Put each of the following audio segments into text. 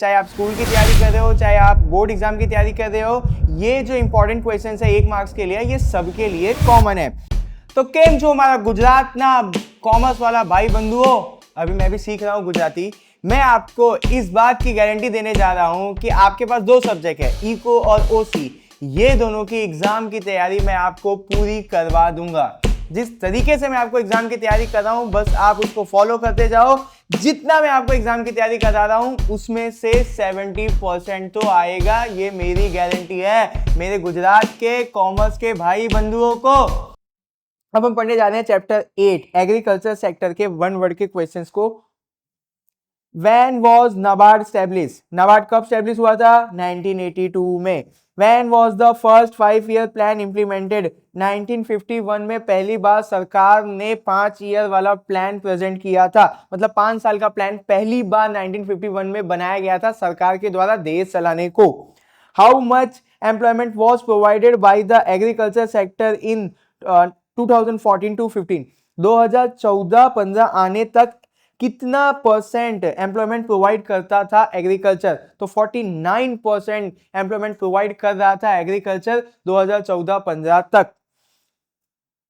चाहे आप स्कूल की तैयारी कर रहे हो, चाहे आप बोर्ड एग्जाम की तैयारी कर रहे हो, ये जो इंपॉर्टेंट क्वेश्चन है 1 मार्क्स के लिए, ये सबके लिए कॉमन है। तो केम जो हमारा गुजरात ना कॉमर्स वाला भाई बंधुओं, अभी मैं भी सीख रहा हूँ गुजराती। मैं आपको इस बात की गारंटी देने जा रहा हूँ कि आपके पास 2 सब्जेक्ट है, इको और ओसी, ये दोनों की एग्जाम की तैयारी मैं आपको पूरी करवा दूंगा। जिस तरीके से मैं आपको एग्जाम की तैयारी कर रहा हूं, बस आप उसको फॉलो करते जाओ। जितना मैं आपको एग्जाम की तैयारी करा रहा हूं, उसमें से 70% तो आएगा, ये मेरी गारंटी है मेरे गुजरात के कॉमर्स के भाई बंधुओं को। अब हम पढ़ने जा रहे हैं चैप्टर 8 एग्रीकल्चर सेक्टर के 1 वर्ड के क्वेश्चंस को। When was NABARD established? NABARD कब स्टैब्लिश हुआ था? 1982 में। When was the first 5-year plan implemented? 1951 में पहली बार सरकार ने 5 ईयर वाला प्लान प्रेजेंट किया था, मतलब 5 साल का प्लान पहली बार 1951 में बनाया गया था सरकार के द्वारा देश चलाने को। How much employment was provided by the agriculture sector in 2014 to 15? 2014-15 आने तक कितना परसेंट एम्प्लॉयमेंट प्रोवाइड करता था एग्रीकल्चर? तो 49% एम्प्लॉयमेंट प्रोवाइड कर रहा था एग्रीकल्चर 2014-15 तक।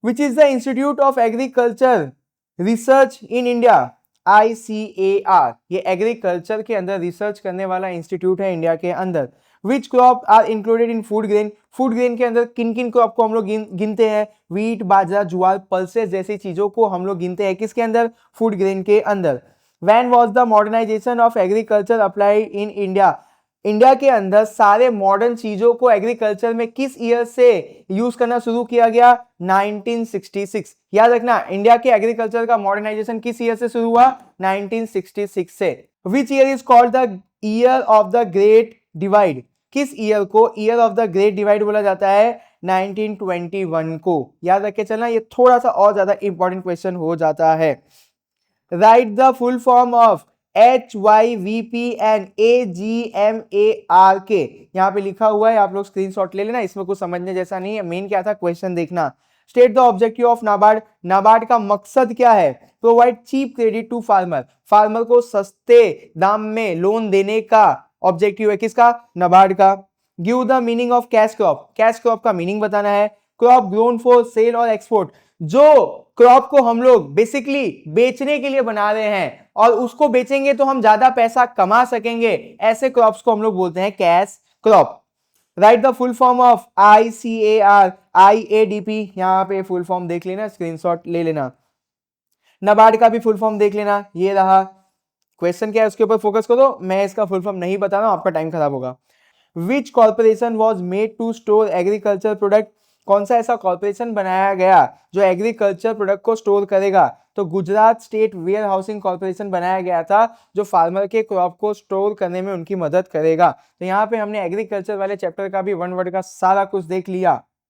Which is the institute of agriculture research in India? ICAR, ये एग्रीकल्चर के अंदर रिसर्च करने वाला इंस्टीट्यूट है इंडिया के अंदर। Which crop are included in food grain? Food grain के अंदर किन किन क्रॉप को हम लोग गिनते हैं? वीट, बाजरा, ज्वार, पल्सेस जैसी चीजों को हम लोग गिनते हैं किसके अंदर? फूड ग्रेन के अंदर। When was the modernisation of agriculture applied in India? India के अंदर सारे मॉडर्न चीजों को एग्रीकल्चर में किस ईयर से यूज करना शुरू किया गया? 1966। याद रखना, इंडिया के एग्रीकल्चर का मॉडर्नाइजेशन किस ईयर से शुरू हुआ? 1966 से। Which year is called the year of the great divide? किस ईयर को year of the great divide बोला जाता है? 1921 को। याद रख के चलना, ये थोड़ा सा और ज्यादा इंपॉर्टेंट क्वेश्चन हो जाता है। Right the full form of HYVPN AGMARK। यहाँ पे लिखा हुआ है, आप लोग स्क्रीनशॉट ले लेना, इसमें कुछ समझने जैसा नहीं है। मेन क्या था, क्वेश्चन देखना। State the objective of NABARD. NABARD का मकसद क्या है? Provide cheap credit to farmer. Farmer को सस्ते दाम में लोन देने का ऑब्जेक्टिव है किसका? नाबार्ड का। Give the meaning of cash crop. Cash crop का मीनिंग बताना है। क्रॉप ग्रोन फॉर सेल और एक्सपोर्ट, जो क्रॉप को हम लोग बेसिकली बेचने के लिए बना रहे हैं और उसको बेचेंगे तो हम ज्यादा पैसा कमा सकेंगे, ऐसे क्रॉप्स को हम लोग बोलते हैं cash crop. Right the full form of ICAR IADP। यहां पे फुल फॉर्म देख लेना, स्क्रीनशॉट ले लेना। नाबार्ड का भी फुल फॉर्म देख लेना, ये रहा। क्वेश्चन क्या है उसके ऊपर फोकस करो, मैं इसका फुल फॉर्म नहीं बता रहा हूं, आपका टाइम खराब होगा। Which corporation was made to store agriculture product? कौन सा ऐसा कॉर्पोरेशन बनाया गया जो एग्रीकल्चर प्रोडक्ट को स्टोर करेगा? तो Gujarat state warehousing corporation बनाया गया था, जो फार्मर के क्रॉप को स्टोर करने में उनकी मदद करेगा। तो यहाँ पे हमने एग्रीकल्चर वाले चैप्टर का भी 1 वर्ड का सारा कुछ देख लिया।